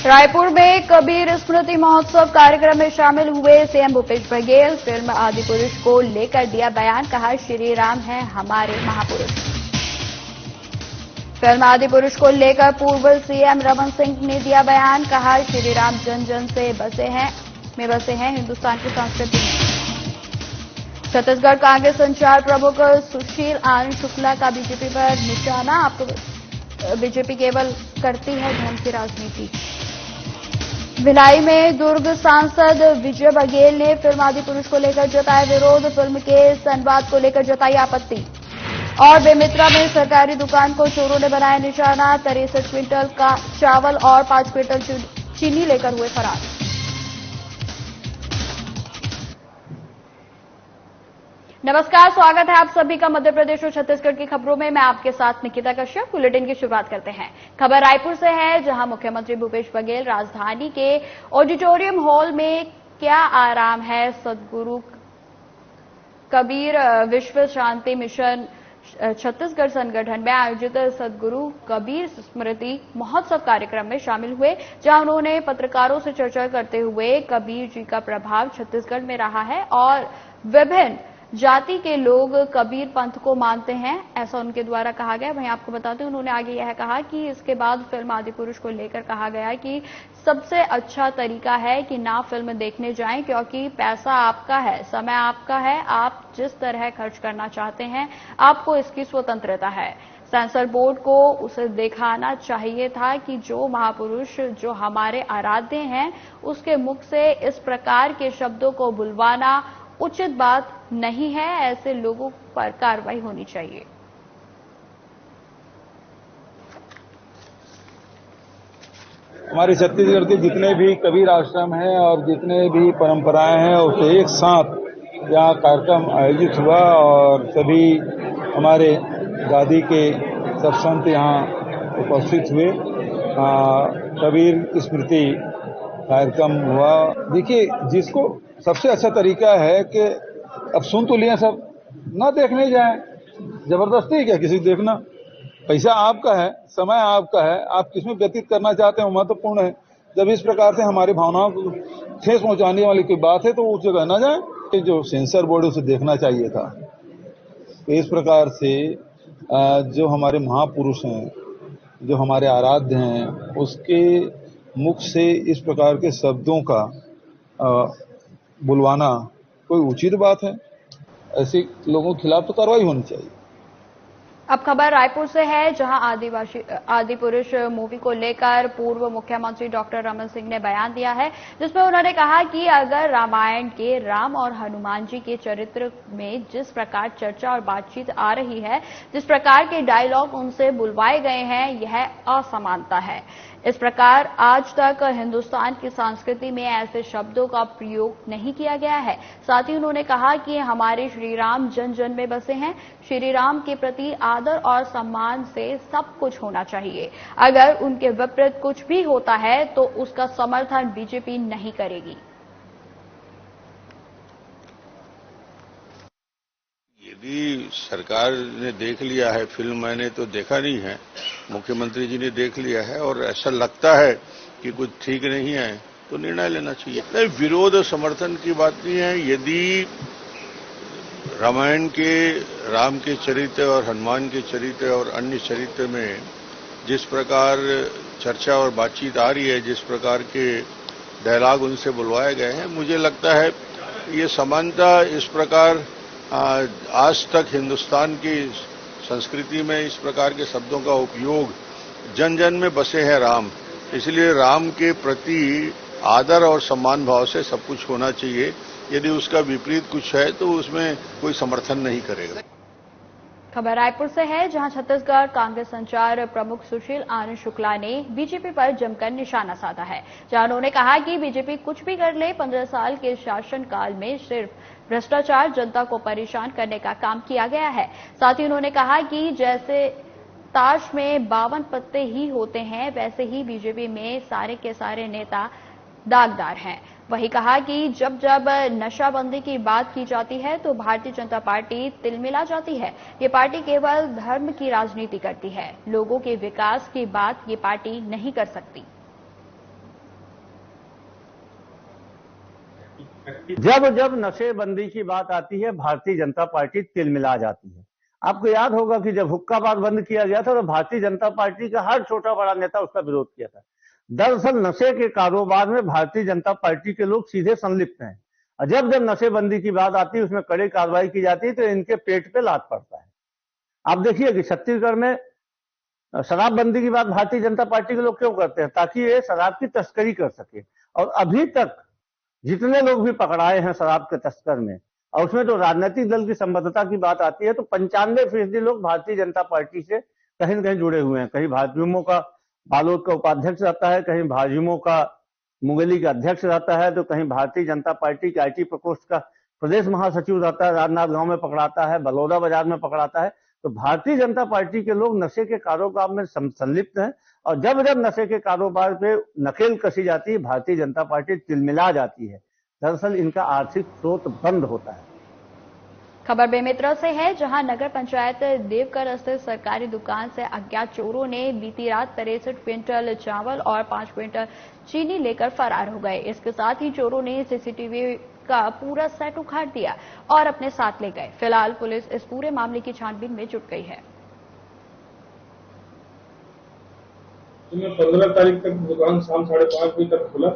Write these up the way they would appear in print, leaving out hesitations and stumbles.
रायपुर में कबीर स्मृति महोत्सव कार्यक्रम में शामिल हुए सीएम भूपेश बघेल। फिल्म आदिपुरुष को लेकर दिया बयान, कहा श्री राम हैं हमारे महापुरुष। फिल्म आदिपुरुष को लेकर पूर्व सीएम रमन सिंह ने दिया बयान, कहा श्री राम जन जन से बसे हैं हिंदुस्तान की संस्कृति में। छत्तीसगढ़ कांग्रेस संचार प्रमुख सुशील आनंद शुक्ला का बीजेपी पर निशाना, आपको बीजेपी केवल करती है धन की राजनीति। भिलाई में दुर्ग सांसद विजय बघेल ने फिल्म आदिपुरुष को लेकर जताया विरोध, फिल्म के संवाद को लेकर जताई आपत्ति। और बेमित्रा में सरकारी दुकान को चोरों ने बनाया निशाना, 63 क्विंटल का चावल और 5 क्विंटल चीनी लेकर हुए फरार। नमस्कार, स्वागत है आप सभी का मध्य प्रदेश और छत्तीसगढ़ की खबरों में। मैं आपके साथ निकिता कश्यप। बुलेटिन की शुरुआत करते हैं। खबर रायपुर से है, जहां मुख्यमंत्री भूपेश बघेल राजधानी के ऑडिटोरियम हॉल में क्या आराम है सदगुरु कबीर विश्व शांति मिशन छत्तीसगढ़ संगठन में आयोजित सदगुरु कबीर स्मृति महोत्सव कार्यक्रम में शामिल हुए, जहां उन्होंने पत्रकारों से चर्चा करते हुए कबीर जी का प्रभाव छत्तीसगढ़ में रहा है और विभिन्न जाति के लोग कबीर पंथ को मानते हैं, ऐसा उनके द्वारा कहा गया। वहीं आपको बताते हैं, उन्होंने आगे यह कहा कि इसके बाद फिल्म आदिपुरुष को लेकर कहा गया कि सबसे अच्छा तरीका है कि ना फिल्म देखने जाएं, क्योंकि पैसा आपका है, समय आपका है, आप जिस तरह खर्च करना चाहते हैं आपको इसकी स्वतंत्रता है। सेंसर बोर्ड को उसे दिखाना चाहिए था कि जो महापुरुष जो हमारे आराध्य हैं उसके मुख से इस प्रकार के शब्दों को बुलवाना उचित बात नहीं है, ऐसे लोगों पर कार्रवाई होनी चाहिए। हमारे छत्तीसगढ़ के जितने भी कबीर आश्रम हैं और जितने भी परंपराएं हैं उसके एक साथ यहाँ कार्यक्रम आयोजित हुआ और सभी हमारे दादी के सब संत यहाँ उपस्थित हुए। कबीर स्मृति कार्यक्रम हुआ। देखिए, जिसको सबसे अच्छा तरीका है कि अब सुन तो लिया सब, ना देखने जाएं। जबरदस्ती है क्या किसी को देखना? पैसा आपका है, समय आपका है, आप किसमें व्यतीत करना चाहते हैं वो महत्वपूर्ण है। जब इस प्रकार से हमारी भावनाओं को ठेस पहुंचाने वाली कोई बात है तो उस जगह न जाए। जो सेंसर बोर्ड उसे देखना चाहिए था। तो इस प्रकार से जो हमारे महापुरुष हैं, जो हमारे आराध्य हैं, उसके मुख से इस प्रकार के शब्दों का बुलवाना कोई उचित बात है? ऐसे लोगों के खिलाफ तो कार्रवाई होनी चाहिए। अब खबर रायपुर से है, जहां आदिपुरुष मूवी को लेकर पूर्व मुख्यमंत्री डॉक्टर रमन सिंह ने बयान दिया है, जिसमें उन्होंने कहा कि अगर रामायण के राम और हनुमान जी के चरित्र में जिस प्रकार चर्चा और बातचीत आ रही है, जिस प्रकार के डायलॉग उनसे बुलवाए गए हैं, यह असमानता है। इस प्रकार आज तक हिंदुस्तान की संस्कृति में ऐसे शब्दों का प्रयोग नहीं किया गया है। साथ ही उन्होंने कहा कि हमारे श्री राम जन जन में बसे हैं, श्री राम के प्रति आदर और सम्मान से सब कुछ होना चाहिए। अगर उनके विपरीत कुछ भी होता है तो उसका समर्थन बीजेपी नहीं करेगी। यदि सरकार ने देख लिया है, फिल्म मैंने तो देखा नहीं है, मुख्यमंत्री जी ने देख लिया है और ऐसा लगता है कि कुछ ठीक नहीं है तो निर्णय लेना चाहिए। नहीं, विरोध और समर्थन की बात नहीं है। यदि रामायण के राम के चरित्र और हनुमान के चरित्र और अन्य चरित्र में जिस प्रकार चर्चा और बातचीत आ रही है, जिस प्रकार के डायलॉग उनसे बुलवाए गए हैं, मुझे लगता है ये समानता इस प्रकार आज तक हिंदुस्तान की संस्कृति में इस प्रकार के शब्दों का उपयोग जन जन में बसे हैं राम, इसलिए राम के प्रति आदर और सम्मान भाव से सब कुछ होना चाहिए। यदि उसका विपरीत कुछ है तो उसमें कोई समर्थन नहीं करेगा। खबर रायपुर से है, जहां छत्तीसगढ़ कांग्रेस संचार प्रमुख सुशील आनंद शुक्ला ने बीजेपी पर जमकर निशाना साधा है, जहां उन्होंने कहा कि बीजेपी कुछ भी कर ले, 15 साल के शासनकाल में सिर्फ भ्रष्टाचार, जनता को परेशान करने का काम किया गया है। साथ ही उन्होंने कहा कि जैसे ताश में 52 पत्ते ही होते हैं, वैसे ही बीजेपी में सारे के सारे नेता दागदार हैं। वही कहा कि जब जब नशाबंदी की बात की जाती है तो भारतीय जनता पार्टी तिलमिला जाती है। ये पार्टी केवल धर्म की राजनीति करती है, लोगों के विकास की बात ये पार्टी नहीं कर सकती। जब जब नशेबंदी की बात आती है भारतीय जनता पार्टी तिलमिला जाती है। आपको याद होगा कि जब हुक्काबाज बंद किया गया था तो भारतीय जनता पार्टी का हर छोटा बड़ा नेता उसका विरोध किया था। दरअसल नशे के कारोबार में भारतीय जनता पार्टी के लोग सीधे संलिप्त हैं और जब जब नशेबंदी की बात आती है उसमें कड़ी कार्रवाई की जाती है तो इनके पेट पे लात पड़ता है। आप देखिए कि छत्तीसगढ़ में शराबबंदी की बात भारतीय जनता पार्टी के लोग क्यों करते हैं, ताकि ये शराब की तस्करी कर सके। और अभी तक जितने लोग भी पकड़ाए हैं शराब के तस्कर में, और उसमें जो राजनीतिक दल की संबद्धता की बात आती है तो 95% लोग भारतीय जनता पार्टी से कहीं न कहीं जुड़े हुए हैं। कहीं भाजयुमो का बालोद का उपाध्यक्ष रहता है, कहीं भाजयुमो का मुंगेली का अध्यक्ष रहता है, तो कहीं भारतीय जनता पार्टी के IT प्रकोष्ठ का प्रदेश महासचिव रहता है, राजनांदगांव में पकड़ाता है, बलौदा बाजार में पकड़ाता है। तो भारतीय जनता पार्टी के लोग नशे के कारोबार में संलिप्त हैं और जब जब नशे के कारोबार पे नकेल कसी जाती है भारतीय जनता पार्टी तिलमिला जाती है। दरअसल इनका आर्थिक स्रोत बंद होता है। खबर बेमेतरा से है, जहां नगर पंचायत देवकर स्थित सरकारी दुकान से अज्ञात चोरों ने बीती रात 63 क्विंटल चावल और 5 क्विंटल चीनी लेकर फरार हो गए। इसके साथ ही चोरों ने CCTV का पूरा सेट उखाड़ दिया और अपने साथ ले गए। फिलहाल पुलिस इस पूरे मामले की छानबीन में जुट गई है। 15 तारीख तक दुकान शाम 5:30 बजे तक खुला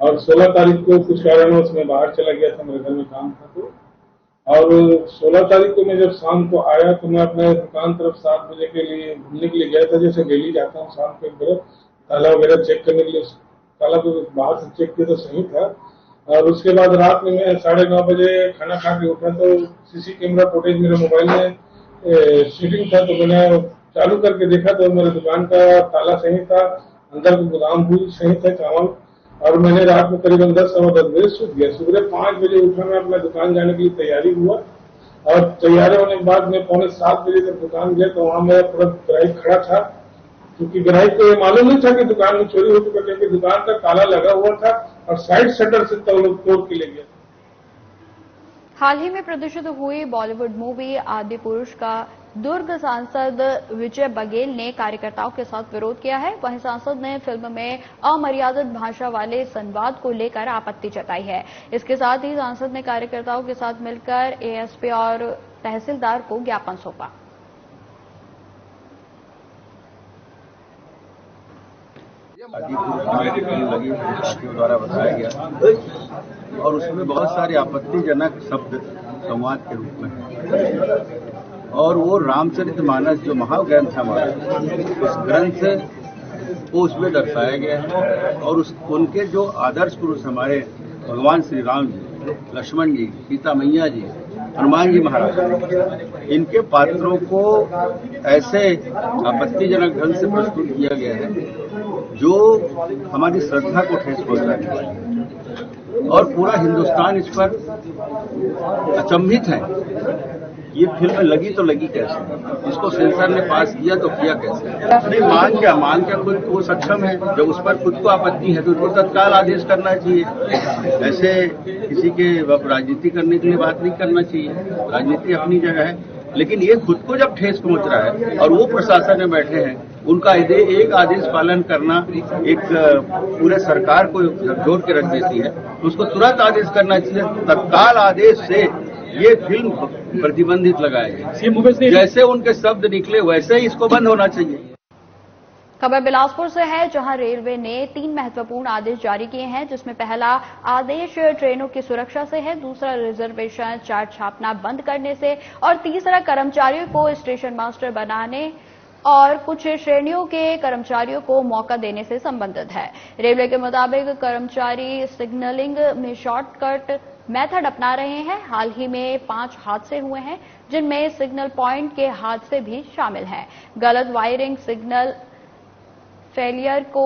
और 16 तारीख को कुछ कारणवश मैं बाहर चला गया था, मेरे घर में काम था तो, और 16 तारीख को मैं जब शाम को आया तो मैं अपने दुकान तरफ 7 बजे के लिए घूमने के लिए गया था। जैसे डेली जाता हूँ शाम को एक बार ताला वगैरह चेक करने के लिए, ताला को बाहर से चेक किया तो सही था। और उसके बाद रात में मैं 9:30 बजे खाना खा के उठा तो CC कैमरा फुटेज मेरे मोबाइल में शूटिंग था, तो मैंने चालू करके देखा तो मेरे दुकान का ताला सही था, अंदर का गोदाम भी सही था चावल। और मैंने रात में करीबन 10-10 बजे सूत गया। सुबह 5 बजे उठा, मैं अपना दुकान जाने के लिए तैयारी हुआ और तैयारी होने के बाद मैं 6:45 बजे तक दुकान गया तो वहां मेरा पूरा ग्राहक खड़ा था, क्योंकि ग्राहक को ये मालूम नहीं था कि दुकान में चोरी हो चुका, क्योंकि दुकान का ताला लगा हुआ था और साइड शटर से तोड़ के ले गया। हाल ही में प्रदर्शित हुई बॉलीवुड मूवी आदि पुरुष का दुर्ग सांसद विजय बघेल ने कार्यकर्ताओं के साथ विरोध किया है। वहीं सांसद ने फिल्म में अमर्यादित भाषा वाले संवाद को लेकर आपत्ति जताई है। इसके साथ ही सांसद ने कार्यकर्ताओं के साथ मिलकर ASP और तहसीलदार को ज्ञापन सौंपा। लगी साथियों द्वारा बताया गया और उसमें बहुत सारे आपत्तिजनक शब्द संवाद के रूप में है। और वो रामचरितमानस जो महाग्रंथ है हमारा, उस ग्रंथ को उसमें दर्शाया गया है और उनके जो आदर्श पुरुष हमारे भगवान श्री राम जी, लक्ष्मण जी, सीता मैया जी, हनुमान जी महाराज, इनके पात्रों को ऐसे आपत्तिजनक ढंग से प्रस्तुत किया गया है जो हमारी श्रद्धा को ठेस पहुंचाने वाली है और पूरा हिंदुस्तान इस पर अचंभित है। ये फिल्म लगी तो लगी कैसे, इसको सेंसर ने पास किया तो किया कैसे? नहीं, मान क्या खुद वो सक्षम है, जब उस पर खुद को आपत्ति है तो उसको तत्काल आदेश करना चाहिए। ऐसे किसी के राजनीति करने के लिए बात नहीं करना चाहिए, राजनीति अपनी जगह है, लेकिन ये खुद को जब ठेस पहुंच रहा है और वो प्रशासन में बैठे हैं, उनका एक आदेश पालन करना एक पूरे सरकार को जोड़ के रख देती है, तो उसको तुरंत आदेश करना चाहिए। तत्काल आदेश से ये फिल्म प्रतिबंधित लगाया जाए, जैसे उनके शब्द निकले वैसे ही इसको बंद होना चाहिए। खबर बिलासपुर से है, जहां रेलवे ने 3 महत्वपूर्ण आदेश जारी किए हैं, जिसमें पहला आदेश ट्रेनों की सुरक्षा से है, दूसरा रिजर्वेशन चार्ट छापना बंद करने से और तीसरा कर्मचारियों को स्टेशन मास्टर बनाने और कुछ श्रेणियों के कर्मचारियों को मौका देने से संबंधित है। रेलवे के मुताबिक कर्मचारी सिग्नलिंग में शॉर्टकट मेथड अपना रहे हैं। हाल ही में 5 हादसे हुए हैं, जिनमें सिग्नल पॉइंट के हादसे भी शामिल हैं। गलत वायरिंग, सिग्नल फेलियर को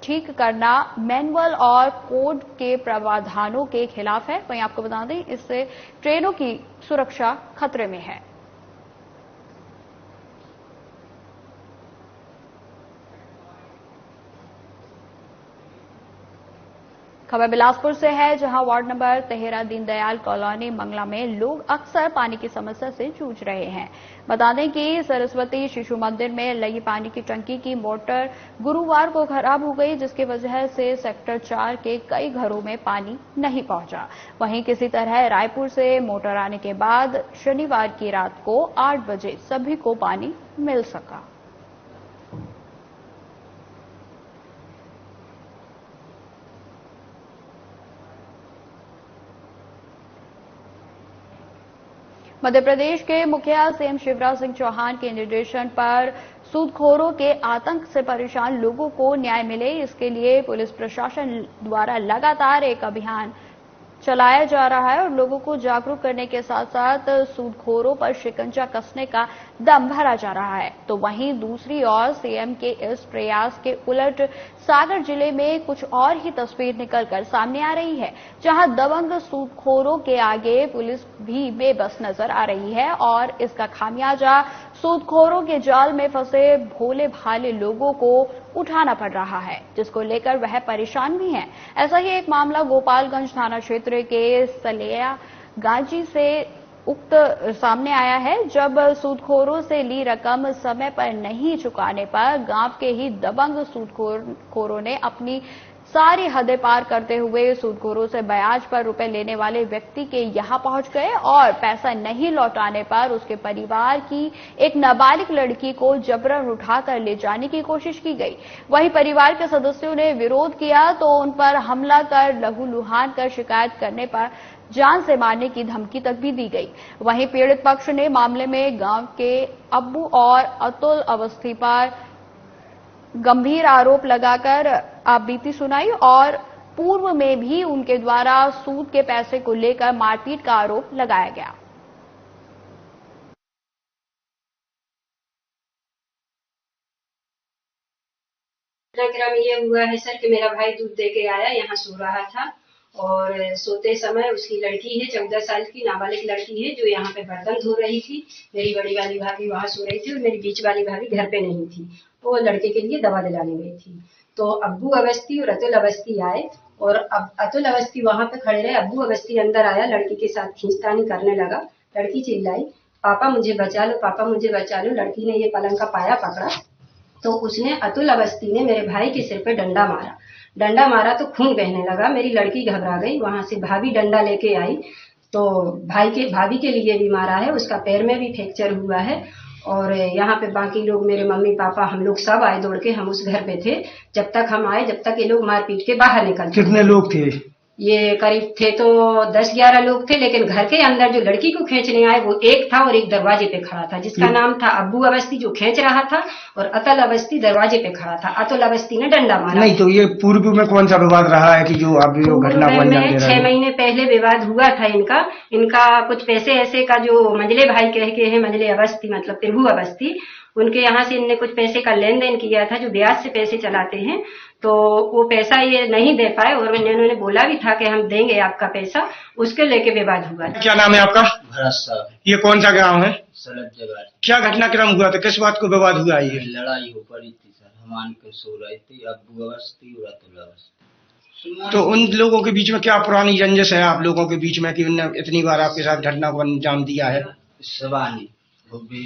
ठीक करना मैनुअल और कोड के प्रावधानों के खिलाफ है। वहीं आपको बता दें, इससे ट्रेनों की सुरक्षा खतरे में है। खबर बिलासपुर से है, जहां ward number 13 Deendayal colony Mangala में लोग अक्सर पानी की समस्या से जूझ रहे हैं। बता दें कि सरस्वती शिशु मंदिर में लगी पानी की टंकी की मोटर गुरुवार को खराब हो गई, जिसकी वजह से सेक्टर 4 के कई घरों में पानी नहीं पहुंचा। वहीं किसी तरह रायपुर से मोटर आने के बाद शनिवार की रात को 8 बजे सभी को पानी मिल सका। मध्य प्रदेश के मुखिया सीएम शिवराज सिंह चौहान के निर्देशन पर सूदखोरों के आतंक से परेशान लोगों को न्याय मिले, इसके लिए पुलिस प्रशासन द्वारा लगातार एक अभियान चलाया जा रहा है और लोगों को जागरूक करने के साथ साथ सूदखोरों पर शिकंजा कसने का दम भरा जा रहा है। तो वहीं दूसरी ओर सीएम के इस प्रयास के उलट सागर जिले में कुछ और ही तस्वीर निकलकर सामने आ रही है, जहां दबंग सूदखोरों के आगे पुलिस भी बेबस नजर आ रही है और इसका खामियाजा सूदखोरों के जाल में फंसे भोले भाले लोगों को उठाना पड़ रहा है, जिसको लेकर वह परेशान भी हैं। ऐसा ही एक मामला गोपालगंज थाना क्षेत्र के सलेया गांजी से उक्त सामने आया है, जब सूदखोरों से ली रकम समय पर नहीं चुकाने पर गांव के ही दबंग सूदखोरों ने अपनी सारी हदें पार करते हुए सूदखोरों से ब्याज पर रुपए लेने वाले व्यक्ति के यहां पहुंच गए और पैसा नहीं लौटाने पर उसके परिवार की एक नाबालिग लड़की को जबरन उठाकर ले जाने की कोशिश की गई। वहीं परिवार के सदस्यों ने विरोध किया तो उन पर हमला कर लहूलुहान कर शिकायत करने पर जान से मारने की धमकी तक भी दी गई। वहीं पीड़ित पक्ष ने मामले में गांव के अब्बू और अतुल अवस्थी पर गंभीर आरोप लगाकर आपबीती सुनाई और पूर्व में भी उनके द्वारा सूद के पैसे को लेकर मारपीट का आरोप लगाया गया। घटनाक्रम ये हुआ है सर कि मेरा भाई दूध दे के आया, यहाँ सो रहा था और सोते समय उसकी लड़की है 14 साल की नाबालिग लड़की है जो यहाँ पे बर्तन धो रही थी। मेरी बड़ी वाली भाभी वहां सो रही थी और मेरी बीच वाली भाभी घर पे नहीं थी, तो वो लड़के के लिए दवा दिलाने गई थी। तो अब्बू अवस्थी और अतुल अवस्थी आए और अब अतुल अवस्थी वहां पे खड़े रहे। अब्बू अवस्थी अंदर आया, लड़की के साथ खींचतानी करने लगा। लड़की चिल्लाई, पापा मुझे बचा लो, पापा मुझे बचा लो। लड़की ने ये पलंग का पाया पकड़ा तो उसने अतुल अवस्थी ने मेरे भाई के सिर पे डंडा मारा तो खून बहने लगा। मेरी लड़की घबरा गई, वहां से भाभी डंडा लेके आई तो भाभी के लिए भी मारा है, उसका पैर में भी फ्रैक्चर हुआ है। और यहाँ पे बाकी लोग मेरे मम्मी पापा हम लोग सब आए दौड़ के, हम उस घर पे थे। जब तक हम आए जब तक ये लोग मार पीट के बाहर निकल। कितने लोग थे? ये करीब थे तो 10-11 लोग थे, लेकिन घर के अंदर जो लड़की को खींचने आए वो एक था और एक दरवाजे पे खड़ा था, जिसका नाम था अब्बू अवस्थी जो खींच रहा था और अतुल अवस्थी दरवाजे पे खड़ा था। अतुल अवस्थी ने डंडा मारा। नहीं तो ये पूर्व में कौन सा विवाद रहा है कि जो अभी घटना को अंजाम दे रहा है? 6 महीने पहले विवाद हुआ था इनका कुछ पैसे ऐसे का जो मंजले भाई कह के है, मंजले अवस्थी मतलब प्रभु अवस्थी, उनके यहाँ से इनने कुछ पैसे का लेन देन किया था जो ब्याज से पैसे चलाते हैं। तो वो पैसा ये नहीं दे पाए और इन्होंने बोला भी था कि हम देंगे आपका पैसा, उसके लेके विवाद हुआ। क्या नाम है आपका? भरत साहब। ये कौन सा गांव है? सलत जगह। क्या घटनाक्रम हुआ था, किस बात को विवाद हुआ? ये लड़ाई हो पड़ी थी सर, हम आन के सो रहे थे, अब्बू अवस्थी और अतुल अवस्थी। तो उन लोगों के बीच में क्या पुरानी रंजिश है आप लोगों के बीच में कि उनने इतनी बार आपके साथ घटना को अंजाम दिया है? सवानी वो भी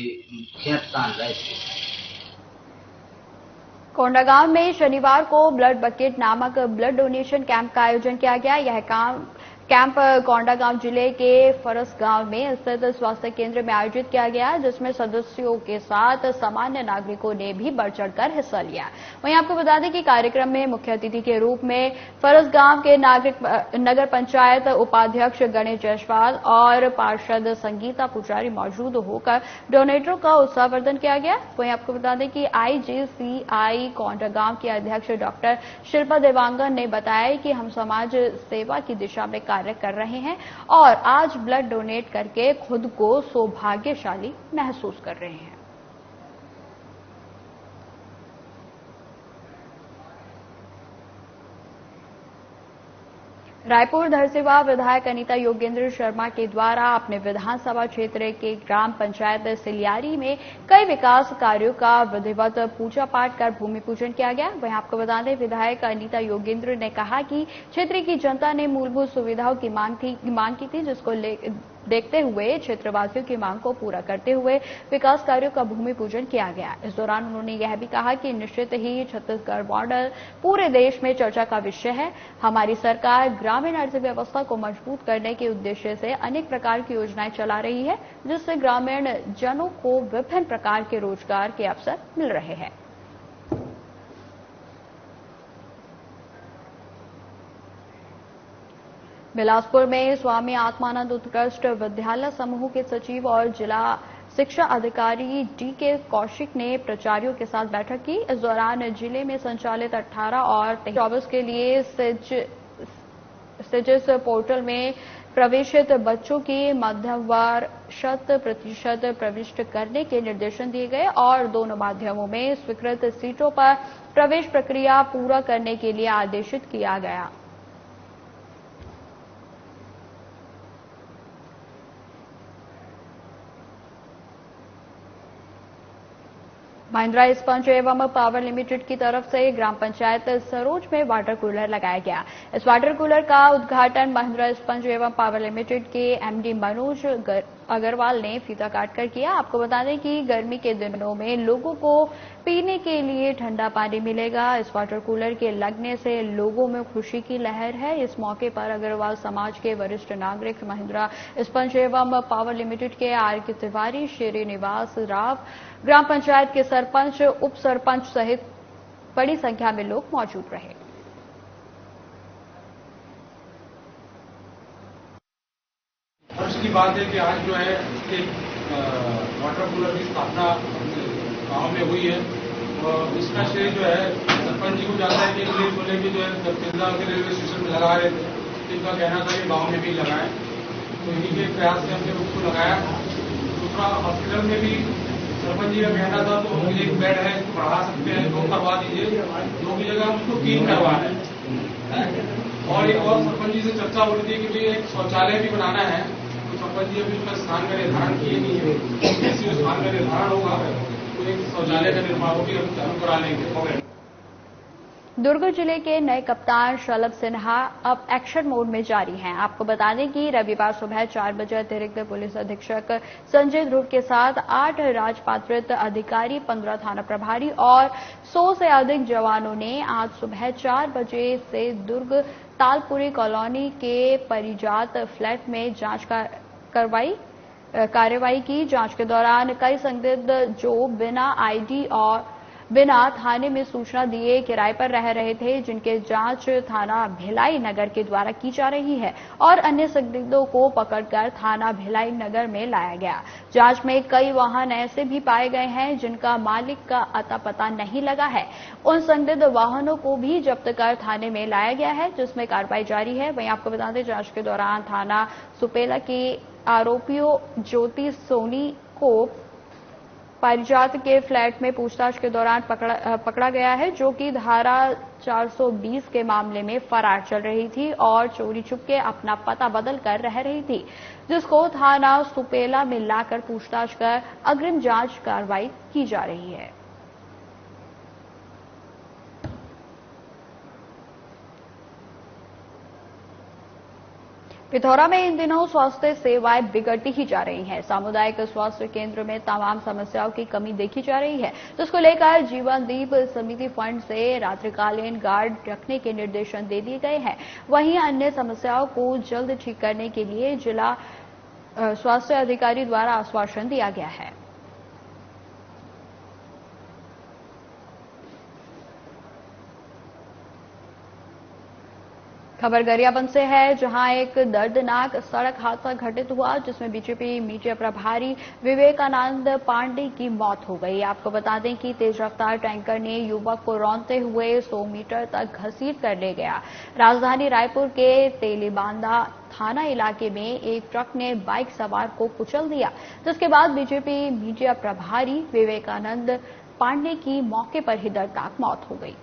खेत तान रहे थे। कोंडागांव में शनिवार को ब्लड बकेट नामक ब्लड डोनेशन कैंप का आयोजन किया गया। यह कैंप कोंडागांव जिले के फरस गांव में स्थित स्वास्थ्य केंद्र में आयोजित किया गया, जिसमें सदस्यों के साथ सामान्य नागरिकों ने भी बढ़ चढ़कर हिस्सा लिया। वहीं आपको बता दें कि कार्यक्रम में मुख्य अतिथि के रूप में फरस गांव के नगर पंचायत उपाध्यक्ष गणेश जायसवाल और पार्षद संगीता पुजारी मौजूद होकर डोनेटरों का उत्साहवर्धन किया गया। वहीं आपको बता दें कि IGCI कोंडागांव की अध्यक्ष डॉक्टर शिल्पा देवांगन ने बताया कि हम समाज सेवा की दिशा में कार्य कर रहे हैं और आज ब्लड डोनेट करके खुद को सौभाग्यशाली महसूस कर रहे हैं। रायपुर धरसीवा विधायक अनीता योगेंद्र शर्मा के द्वारा अपने विधानसभा क्षेत्र के ग्राम पंचायत सिलियारी में कई विकास कार्यों का विधिवत पूजा पाठ कर भूमि पूजन किया गया। वहीं आपको बता दें, विधायक अनीता योगेंद्र ने कहा कि क्षेत्र की जनता ने मूलभूत सुविधाओं की मांग की थी, जिसको देखते हुए क्षेत्रवासियों की मांग को पूरा करते हुए विकास कार्यों का भूमि पूजन किया गया। इस दौरान उन्होंने यह भी कहा कि निश्चित ही छत्तीसगढ़ मॉडल पूरे देश में चर्चा का विषय है। हमारी सरकार ग्रामीण अर्थव्यवस्था को मजबूत करने के उद्देश्य से अनेक प्रकार की योजनाएं चला रही है, जिससे ग्रामीण जनों को विभिन्न प्रकार के रोजगार के अवसर मिल रहे हैं। बिलासपुर में स्वामी आत्मानंद उत्कृष्ट विद्यालय समूह के सचिव और जिला शिक्षा अधिकारी डीके कौशिक ने प्राचार्यों के साथ बैठक की। इस दौरान जिले में संचालित 18 और 24 के लिए सिजिस पोर्टल में प्रवेशित बच्चों की मध्यवार 100% प्रविष्ट करने के निर्देशन दिए गए और दोनों माध्यमों में स्वीकृत सीटों पर प्रवेश प्रक्रिया पूरा करने के लिए आदेशित किया गया। महिंद्रा स्पंज एवं पावर लिमिटेड की तरफ से ग्राम पंचायत सरोज में वाटर कूलर लगाया गया। इस वाटर कूलर का उद्घाटन महिंद्रा स्पंज एवं पावर लिमिटेड के एमडी मनोज अग्रवाल ने फीता काटकर किया। आपको बता दें कि गर्मी के दिनों में लोगों को पीने के लिए ठंडा पानी मिलेगा। इस वाटर कूलर के लगने से लोगों में खुशी की लहर है। इस मौके पर अग्रवाल समाज के वरिष्ठ नागरिक, महिंद्रा स्पंज एवं पावर लिमिटेड के आर.के. तिवारी, श्रीनिवास राव, ग्राम पंचायत के सरपंच, उप सरपंच सहित बड़ी संख्या में लोग मौजूद रहे। हर्ष की बात है कि आज जो है एक वाटर कूलर की स्थापना गांव में हुई है और इसका श्रेय जो है सरपंच जी को जाता है कि ये बोले कि जो है तिरंगा के रेलवे स्टेशन में लगा रहे थे, इनका कहना था कि गांव में भी लगाएं, तो इन्हीं के प्रयास से हमने उसको लगाया। दूसरा, हॉस्पिटल में भी सरपंच जी का कहना था तो एक बेड है, इसको बढ़ा सकते हैं, 2 करवा दीजिए, 2 की जगह हम उसको 3 करवा रहे हैं। और एक और सरपंच जी से चर्चा हो रही थी कि भाई एक शौचालय भी बनाना है, तो सरपंच जी अभी उसका स्थान का निर्धारण किए नहीं है। जैसे स्थान का निर्धारण होगा तो एक शौचालय का निर्माण होगी, हम चालू करा लेंगे। दुर्ग जिले के नए कप्तान शलभ सिन्हा अब एक्शन मोड में जारी हैं। आपको बता दें कि रविवार सुबह 4 बजे अतिरिक्त पुलिस अधीक्षक संजय ध्रुव के साथ 8 राजपात्रित अधिकारी, 15 थाना प्रभारी और 100 से अधिक जवानों ने आज सुबह 4 बजे से दुर्ग तालपुरी कॉलोनी के परिजात फ्लैट में जांच कार्रवाई की। जांच के दौरान कई संदिग्ध जो बिना आईडी और बिना थाने में सूचना दिए किराए पर रह रहे थे, जिनके जांच थाना भिलाई नगर के द्वारा की जा रही है और अन्य संदिग्धों को पकड़कर थाना भिलाई नगर में लाया गया। जांच में कई वाहन ऐसे भी पाए गए हैं जिनका मालिक का अता पता नहीं लगा है। उन संदिग्ध वाहनों को भी जब्त कर थाने में लाया गया है, जिसमें कार्रवाई जारी है। वहीं आपको बता दें, जांच के दौरान थाना सुपेला के आरोपियों ज्योति सोनी को पारिजात के फ्लैट में पूछताछ के दौरान पकड़ा गया है, जो कि धारा 420 के मामले में फरार चल रही थी और चोरी छुपके अपना पता बदल कर रह रही थी, जिसको थाना सुपेला में लाकर पूछताछ कर अग्रिम जांच कार्रवाई की जा रही है। पिथौरा में इन दिनों स्वास्थ्य सेवाएं बिगड़ती ही जा रही हैं। सामुदायिक स्वास्थ्य केंद्र में तमाम समस्याओं की कमी देखी जा रही है, जिसको लेकर जीवन दीप समिति फंड से रात्रिकालीन गार्ड रखने के निर्देशन दे दिए गए हैं। वहीं अन्य समस्याओं को जल्द ठीक करने के लिए जिला स्वास्थ्य अधिकारी द्वारा आश्वासन दिया गया है। खबर गरियाबंद से है, जहां एक दर्दनाक सड़क हादसा घटित हुआ, जिसमें बीजेपी मीडिया प्रभारी विवेकानंद पांडे की मौत हो गई। आपको बता दें कि तेज रफ्तार टैंकर ने युवक को रौंदते हुए 100 मीटर तक घसीट कर ले गया। राजधानी रायपुर के तेलीबांधा थाना इलाके में एक ट्रक ने बाइक सवार को कुचल दिया, जिसके बाद बीजेपी मीडिया प्रभारी विवेकानंद पांडे की मौके पर ही दर्दनाक मौत हो गई।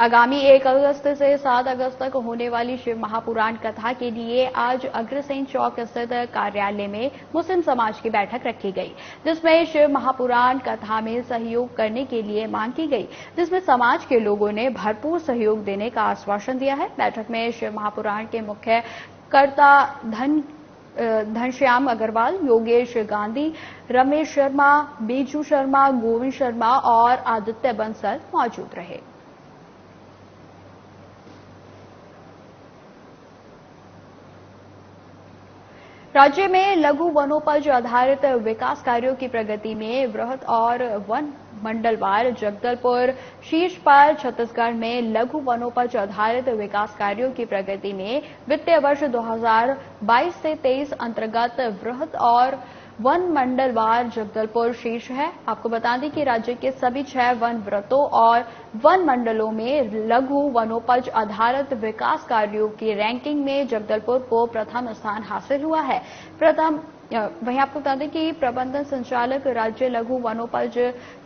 आगामी 1 अगस्त से 7 अगस्त तक होने वाली शिव महापुराण कथा के लिए आज अग्रसेन चौक स्थित कार्यालय में मुस्लिम समाज की बैठक रखी गई, जिसमें शिव महापुराण कथा में सहयोग करने के लिए मांग की गई, जिसमें समाज के लोगों ने भरपूर सहयोग देने का आश्वासन दिया है। बैठक में शिव महापुराण के मुख्य कर्ता धनश्याम अग्रवाल, योगेश गांधी, रमेश शर्मा, बीजू शर्मा, गोविंद शर्मा और आदित्य बंसल मौजूद रहे। राज्य में लघु वनोपज आधारित विकास कार्यों की प्रगति में वृहद और वन मंडलवार जगदलपुर शीर्ष पर। छत्तीसगढ़ में लघु वनोपज आधारित विकास कार्यों की प्रगति में वित्तीय वर्ष 2022 से 23 अंतर्गत वृहद और वन मंडलवार जगदलपुर शीर्ष है। आपको बता दें कि राज्य के सभी 6 वन व्रतों और वन मंडलों में लघु वनोपज आधारित विकास कार्यों की रैंकिंग में जगदलपुर को प्रथम स्थान हासिल हुआ है। वहीं आपको बता दें कि प्रबंधन संचालक राज्य लघु वनोपज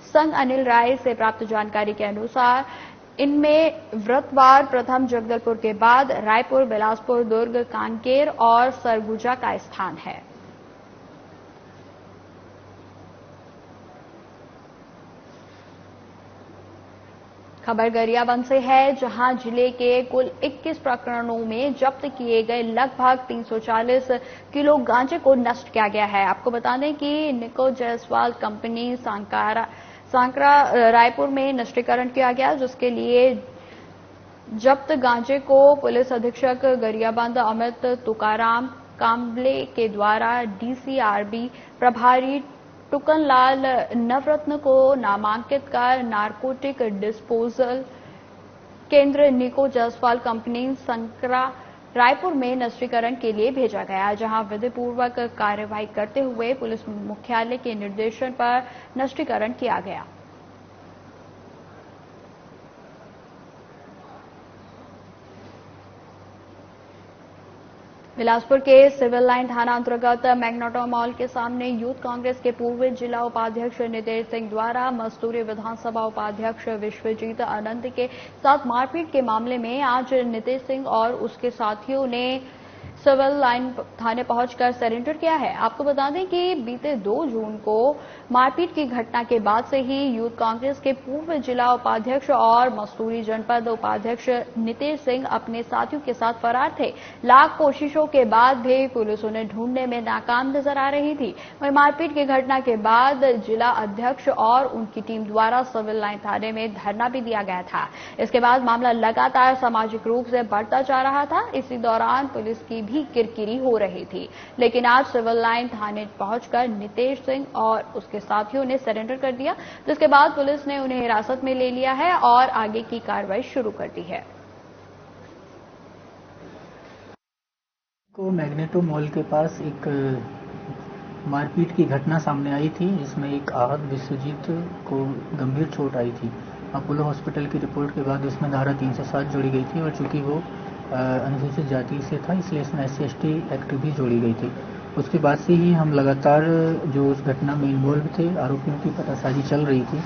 संघ अनिल राय से प्राप्त जानकारी के अनुसार इनमें व्रतवार प्रथम जगदलपुर के बाद रायपुर, बिलासपुर, दुर्ग, कांकेर और सरगुजा का स्थान है। खबर गरियाबंद से है, जहां जिले के कुल 21 प्रकरणों में जब्त किए गए लगभग 340 किलो गांजे को नष्ट किया गया है। आपको बता दें कि निको जायसवाल कंपनी सांकरा रायपुर में नष्टीकरण किया गया, जिसके लिए जब्त गांजे को पुलिस अधीक्षक गरियाबंद अमित तुकाराम कांबले के द्वारा डीसीआरबी प्रभारी टुकनलाल नवरत्न को नामांकित कर नारकोटिक डिस्पोजल केंद्र निको जायसवाल कंपनी संकरा रायपुर में नष्टीकरण के लिए भेजा गया, जहां विधिपूर्वक कार्रवाई करते हुए पुलिस मुख्यालय के निर्देशन पर नष्टीकरण किया गया। बिलासपुर के सिविल लाइन थाना अंतर्गत मैग्नेटो मॉल के सामने यूथ कांग्रेस के पूर्व जिला उपाध्यक्ष नितेश सिंह द्वारा मस्तूरी विधानसभा उपाध्यक्ष विश्वजीत आनंद के साथ मारपीट के मामले में आज नितेश सिंह और उसके साथियों ने सिविल लाइन थाने पहुंचकर सरेंडर किया है। आपको बता दें कि बीते 2 जून को मारपीट की घटना के बाद से ही यूथ कांग्रेस के पूर्व जिला उपाध्यक्ष और मस्तूरी जनपद उपाध्यक्ष नितेश सिंह अपने साथियों के साथ फरार थे। लाख कोशिशों के बाद भी पुलिस उन्हें ढूंढने में नाकाम नजर आ रही थी। वहीं मारपीट की घटना के बाद जिला अध्यक्ष और उनकी टीम द्वारा सिविल लाइन थाने में धरना भी दिया गया था। इसके बाद मामला लगातार सामाजिक रूप से बढ़ता जा रहा था। इसी दौरान पुलिस की भी किरकिरी हो रही थी, लेकिन आज सिविल लाइन थाने पहुंचकर नितेश सिंह और उसके साथियों ने सरेंडर कर दिया, जिसके बाद पुलिस ने उन्हें हिरासत में ले लिया है और आगे की कार्रवाई शुरू कर दी है। को मैग्नेटो मॉल के पास एक मारपीट की घटना सामने आई थी, जिसमें एक आहत विश्वजीत को गंभीर चोट आई थी। अपोलो हॉस्पिटल की रिपोर्ट के बाद इसमें धारा 307 जोड़ी गई थी और चूंकि वो अनुसूचित जाति से था, इसलिए इसमें SC/ST एक्ट भी जोड़ी गई थी। उसके बाद से ही हम लगातार जो उस घटना में इन्वॉल्व थे, आरोपियों की पतासाजी चल रही थी।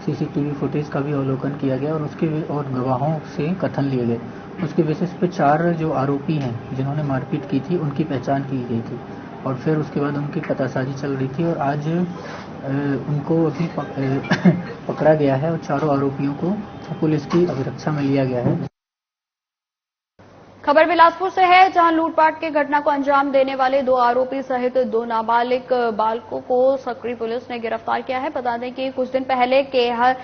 CCTV फुटेज का भी अवलोकन किया गया और गवाहों से कथन लिए गए। उसके बेसिस पे 4 जो आरोपी हैं जिन्होंने मारपीट की थी, उनकी पहचान की गई थी और फिर उसके बाद उनकी पतासाजी चल रही थी और आज उनको अभी पकड़ा गया है और चारों आरोपियों को पुलिस की अभिरक्षा में लिया गया है। खबर बिलासपुर से है, जहां लूटपाट की घटना को अंजाम देने वाले 2 आरोपी सहित 2 नाबालिग बालकों को सकरी पुलिस ने गिरफ्तार किया है। बता दें कि कुछ दिन पहले केहर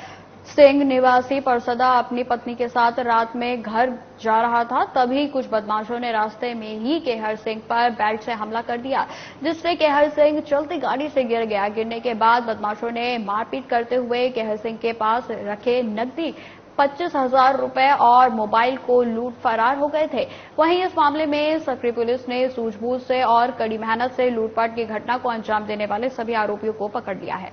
सिंह निवासी परसदा अपनी पत्नी के साथ रात में घर जा रहा था, तभी कुछ बदमाशों ने रास्ते में ही केहर सिंह पर बेल्ट से हमला कर दिया, जिससे केहर सिंह चलती गाड़ी से गिर गया। गिरने के बाद बदमाशों ने मारपीट करते हुए केहर सिंह के पास रखे नकदी 25,000 रुपए और मोबाइल को लूट फरार हो गए थे। वहीं इस मामले में सकरी पुलिस ने सूझबूझ से और कड़ी मेहनत से लूटपाट की घटना को अंजाम देने वाले सभी आरोपियों को पकड़ लिया है।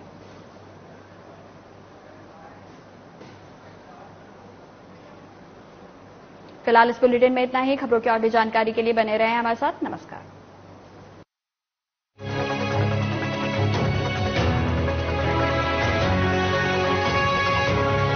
फिलहाल इस बुलेटिन में इतना ही। खबरों की आगे जानकारी के लिए बने रहें हमारे साथ। नमस्कार।